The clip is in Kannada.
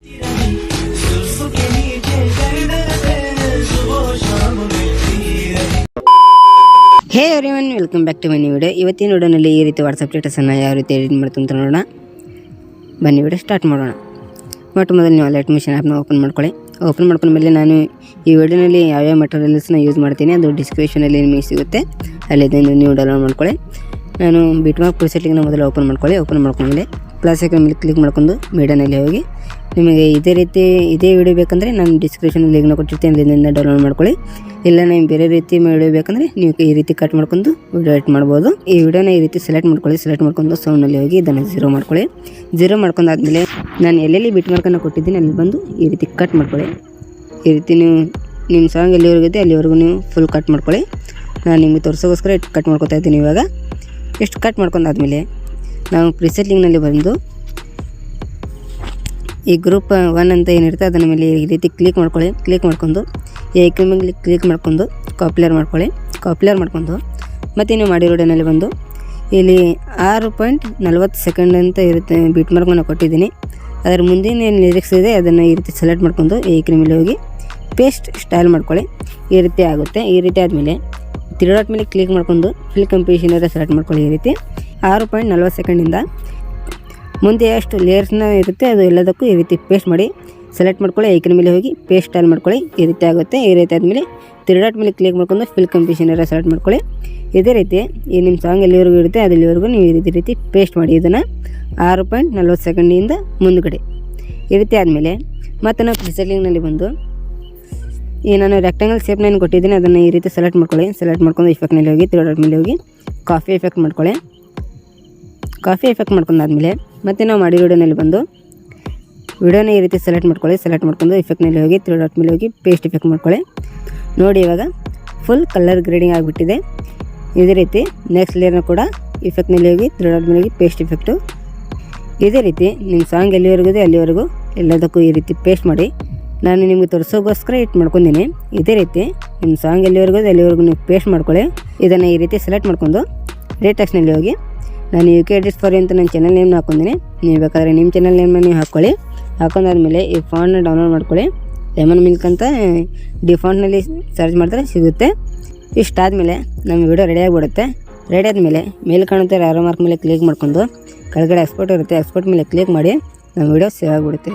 Hey everyone, welcome back to my new video. ಇವತ್ತಿನ ವಿಡಿಯೋನಲ್ಲಿ ಈ ರೀತಿ ವಾಟ್ಸಪ್ ಸ್ಟೇಟಸನ್ನು ಯಾವ ರೀತಿ ಎಡಿಟ್ ಮಾಡ್ತು ಅಂತ ನೋಡೋಣ. ಬನ್ನಿ ವಿಡಿಯೋ ಸ್ಟಾರ್ಟ್ ಮಾಡೋಣ. ಮೊದಲು ನೀವು ಅಲೈಟ್ ಮಿಷನ್ ಆ್ಯಪ್ನ ಓಪನ್ ಮಾಡ್ಕೊಳ್ಳಿ. ಓಪನ್ ಮಾಡ್ಕೊಂಡ್ಮೇಲೆ ನಾನು ಈ ವಿಡಿಯೋನಲ್ಲಿ ಯಾವ್ಯಾವ ಮೆಟೀರಿಯಲ್ಸ್ನ ಯೂಸ್ ಮಾಡ್ತೀನಿ ಅದು ಡಿಸ್ಕ್ರಿಪ್ಷನಲ್ಲಿ ನಿಮಗೆ ಸಿಗುತ್ತೆ, ಅಲ್ಲಿಂದ ನೀವು ಡೌನ್ಲೋಡ್ ಮಾಡ್ಕೊಳ್ಳಿ. ನಾನು ಬಿಟ್ಮಾರ್ಕ್ ಪ್ರಿಸೆಟ್ ಲಿಂಕ್ನ ಮೊದಲು ಓಪನ್ ಮಾಡ್ಕೊಳ್ಳಿ. ಓಪನ್ ಮಾಡ್ಕೊಂಡ್ಮೇಲೆ ಪ್ಲಸ್ ಐಕಾನ್ ಮೇಲೆ ಕ್ಲಿಕ್ ಮಾಡ್ಕೊಂಡು ಮೀಡಿಯಾನಲ್ಲಿ ಹೋಗಿ ನಿಮಗೆ ಇದೇ ವಿಡಿಯೋ ಬೇಕಂದರೆ ನಾನು ಡಿಸ್ಕ್ರಿಪ್ಷನ್ ಲಿಂಕ್ನ ಕೊಟ್ಟಿರ್ತೀನಿ, ಅಲ್ಲಿಂದ ಡೌನ್ಲೋಡ್ ಮಾಡ್ಕೊಳ್ಳಿ. ಇಲ್ಲ ನೀವು ಬೇರೆ ರೀತಿ ವಿಡಿಯೋ ಬೇಕಂದರೆ ನೀವು ಈ ರೀತಿ ಕಟ್ ಮಾಡ್ಕೊಂಡು ವಿಡಿಯೋ ಎಡಿಟ್ ಮಾಡ್ಬೋದು. ಈ ವಿಡಿಯೋನ ಈ ರೀತಿ ಸೆಲೆಕ್ಟ್ ಮಾಡ್ಕೊಂಡು ಸೌಂಡ್ನಲ್ಲಿ ಹೋಗಿ ಇದನ್ನು 0 ಮಾಡ್ಕೊಳ್ಳಿ. 0 ಮಾಡ್ಕೊಂಡಾದ್ಮೇಲೆ ನಾನು ಎಲ್ಲೆಲ್ಲಿ ಬಿಟ್ ಮಾರ್ಕನ್ನು ಕೊಟ್ಟಿದ್ದೀನಿ ಅಲ್ಲಿ ಬಂದು ಈ ರೀತಿ ಕಟ್ ಮಾಡ್ಕೊಳ್ಳಿ. ಈ ರೀತಿ ನೀವು ನಿಮ್ಮ ಸಾಂಗ್ ಎಲ್ಲಿವರೆಗೂ ಇದೆ ಅಲ್ಲಿವರೆಗೂ ನೀವು ಫುಲ್ ಕಟ್ ಮಾಡ್ಕೊಳ್ಳಿ. ನಾನು ನಿಮಗೆ ತೋರಿಸೋಗೋಸ್ಕರ ಕಟ್ ಮಾಡ್ಕೊತಾ ಇದ್ದೀನಿ. ಇವಾಗ ಎಷ್ಟು ಕಟ್ ಮಾಡ್ಕೊಂಡಾದ್ಮೇಲೆ ನಾವು ಪ್ರಿಸೆಟ್ ಲಿಂಕ್ನಲ್ಲಿ ಬಂದು ಈ ಗ್ರೂಪ್ 1 ಅಂತ ಏನಿರುತ್ತೆ ಅದನ್ನ ಮೇಲೆ ಈ ರೀತಿ ಕ್ಲಿಕ್ ಮಾಡ್ಕೊಳ್ಳಿ. ಕ್ಲಿಕ್ ಮಾಡ್ಕೊಂಡು ಈ ಐಕನ್ ಮೇಲೆ ಕ್ಲಿಕ್ ಮಾಡ್ಕೊಂಡು ಕಾಪಿಲರ್ ಮಾಡ್ಕೊಂಡು ಮತ್ತು ನೀವು ಮಾಡಿರೋ ವಿಡಿಯೋನಲ್ಲಿ ಬಂದು ಇಲ್ಲಿ 6.40 ಸೆಕೆಂಡ್ ಅಂತ ಇರುತ್ತೆ ಬಿಟ್ ಮಾರ್ಕನ್ನು ಕೊಟ್ಟಿದ್ದೀನಿ. ಅದರ ಮುಂದಿನ ಲಿರಿಕ್ಸ್ ಇದೆ ಅದನ್ನು ಈ ರೀತಿ ಸೆಲೆಕ್ಟ್ ಮಾಡ್ಕೊಂಡು ಈ ಐಕನ್ ಮೇಲೆ ಹೋಗಿ ಪೇಸ್ಟ್ ಸ್ಟೈಲ್ ಮಾಡ್ಕೊಳ್ಳಿ. ಈ ರೀತಿ ಆಗುತ್ತೆ. ಈ ರೀತಿ ಆದಮೇಲೆ 3 ಡಾಟ್ ಮೇಲೆ ಕ್ಲಿಕ್ ಮಾಡ್ಕೊಂಡು ಫಿಲ್ ಕಂಪೋಸಿಷನ್ ಸೆಲೆಕ್ಟ್ ಮಾಡ್ಕೊಳ್ಳಿ. ಈ ರೀತಿ 6.40 ಸೆಕೆಂಡಿಂದ ಮುಂದೆ ಎಷ್ಟು ಲೇಯರ್ಸ್ನ ಇರುತ್ತೆ ಅದು ಎಲ್ಲದಕ್ಕೂ ಈ ರೀತಿ ಪೇಸ್ಟ್ ಮಾಡಿ ಸೆಲೆಕ್ಟ್ ಮಾಡ್ಕೊಳ್ಳಿ. ಐಕನ್ ಮೇಲೆ ಹೋಗಿ ಪೇಸ್ಟ್ ಸ್ಟೈಲ್ ಮಾಡ್ಕೊಳ್ಳಿ. ಈ ರೀತಿ ಆಗುತ್ತೆ. ಈ ರೀತಿ ಆದಮೇಲೆ 3 ಡಾಟ್ ಮೇಲೆ ಕ್ಲಿಕ್ ಮಾಡ್ಕೊಂಡು ಫಿಲ್ ಕಂಪೋಸಿಷನ್ ಸೆಲೆಕ್ಟ್ ಮಾಡ್ಕೊಳ್ಳಿ. ಇದೇ ರೀತಿ ಈ ನಿಮ್ಮ ಸಾಂಗ್ ಎಲ್ಲಿವರೆಗೂ ಇರುತ್ತೆ ಅಲ್ಲಿವರೆಗೂ ನೀವು ಈ ರೀತಿ ಪೇಸ್ಟ್ ಮಾಡಿ ಇದನ್ನು 6.40 ಸೆಕೆಂಡಿಂದ ಮುಂದುಗಡೆ. ಈ ರೀತಿ ಆದಮೇಲೆ ಮತ್ತು ನಾವು ಪ್ರಿಸೆಟ್ ಲಿಂಕ್ನಲ್ಲಿ ಬಂದು ಈ ನಾನು ರೆಕ್ಟಾಂಗಲ್ ಶೇಪ್ನ ಏನು ಕೊಟ್ಟಿದ್ದೀನಿ ಅದನ್ನು ಈ ರೀತಿ ಸೆಲೆಕ್ಟ್ ಮಾಡ್ಕೊಳ್ಳಿ. ಸೆಲೆಕ್ಟ್ ಮಾಡ್ಕೊಂಡು ಇಫೆಕ್ಟ್ನಲ್ಲಿ ಹೋಗಿ 3 ಡಾಟ್ ಮೇಲೆ ಹೋಗಿ ಕಾಫಿ ಎಫೆಕ್ಟ್ ಮಾಡ್ಕೊಳ್ಳಿ. ಕಾಫಿ ಎಫೆಕ್ಟ್ ಮಾಡ್ಕೊಂಡಾದ್ಮೇಲೆ ಮತ್ತು ನಾವು ಮಾಡಿ ವಿಡಿಯೋನಲ್ಲಿ ಬಂದು ವಿಡಿಯೋನ ಈ ರೀತಿ ಸೆಲೆಕ್ಟ್ ಮಾಡ್ಕೊಂಡು ಇಫೆಕ್ಟ್ನಲ್ಲಿ ಹೋಗಿ 3 ಡಾಟ್ ಮೇಲೆ ಹೋಗಿ ಪೇಸ್ಟ್ ಎಫೆಕ್ಟ್ ಮಾಡ್ಕೊಳ್ಳಿ. ನೋಡಿ ಇವಾಗ ಫುಲ್ ಕಲರ್ ಗ್ರೇಡಿಂಗ್ ಆಗಿಬಿಟ್ಟಿದೆ. ಇದೇ ರೀತಿ ನೆಕ್ಸ್ಟ್ ಲೇಯರ್ನ ಕೂಡ ಇಫೆಕ್ಟ್ನಲ್ಲಿ ಹೋಗಿ 3 ಡಾಟ್ ಮೇಲೆ ಹೋಗಿ ಪೇಸ್ಟ್ ಎಫೆಕ್ಟು. ಇದೇ ರೀತಿ ನಿಮ್ಮ ಸಾಂಗ್ ಎಲ್ಲಿವರೆಗೂ ಇದೆ ಅಲ್ಲಿವರೆಗೂ ಎಲ್ಲದಕ್ಕೂ ಈ ರೀತಿ ಪೇಸ್ಟ್ ಮಾಡಿ ನಾನು ನಿಮಗೆ ತೋರಿಸೋಗೋಸ್ಕರ ಇಟ್ಟು ಮಾಡ್ಕೊಂಡಿನಿ. ಇದೇ ರೀತಿ ನಿಮ್ಮ ಸಾಂಗ್ ಎಲ್ಲಿವರೆಗೂ ಇದೆ ಅಲ್ಲಿವರೆಗೂ ನೀವು ಪೇಸ್ಟ್ ಮಾಡ್ಕೊಳ್ಳಿ. ಇದನ್ನು ಈ ರೀತಿ ಸೆಲೆಕ್ಟ್ ಮಾಡ್ಕೊಂಡು ರೇಟೆಕ್ಸ್ನಲ್ಲಿ ಹೋಗಿ ನಾನು UK ಎಡಿಟ್ ಫಾರ್ ಅಂತ ನನ್ನ ಚಾನಲ್ ನೇಮ್ನ ಹಾಕ್ಕೊಂಡಿನಿ. ನೀವು ಬೇಕಾದರೆ ನಿಮ್ಮ ಚಾನಲ್ ನೇಮ್ನ ನೀವು ಹಾಕ್ಕೊಳ್ಳಿ. ಹಾಕೊಂಡಾದ್ಮೇಲೆ ಈ ಫಾಂಟ್ನ ಡೌನ್ಲೋಡ್ ಮಾಡ್ಕೊಳ್ಳಿ. ಲೆಮನ್ ಮಿಲ್ಕ್ ಅಂತ ಡಿಫಾಲ್ಟ್ನಲ್ಲಿ ಸರ್ಚ್ ಮಾಡಿದ್ರೆ ಸಿಗುತ್ತೆ. ಇಷ್ಟಾದಮೇಲೆ ನಮ್ಮ ವಿಡಿಯೋ ರೆಡಿ ಆಗಿಬಿಡುತ್ತೆ. ರೆಡಿ ಆದಮೇಲೆ ಮೇಲೆ ಕಾಣುತ್ತೆ ಆರೋ ಮಾರ್ಕ್ ಮೇಲೆ ಕ್ಲಿಕ್ ಮಾಡ್ಕೊಂಡು ಕೆಳಗಡೆ ಎಕ್ಸ್ಪೋರ್ಟ್ ಇರುತ್ತೆ, ಎಕ್ಸ್ಪೋರ್ಟ್ ಮೇಲೆ ಕ್ಲಿಕ್ ಮಾಡಿ ನಮ್ಮ ವಿಡಿಯೋ ಸೇವ್ ಆಗಿಬಿಡುತ್ತೆ.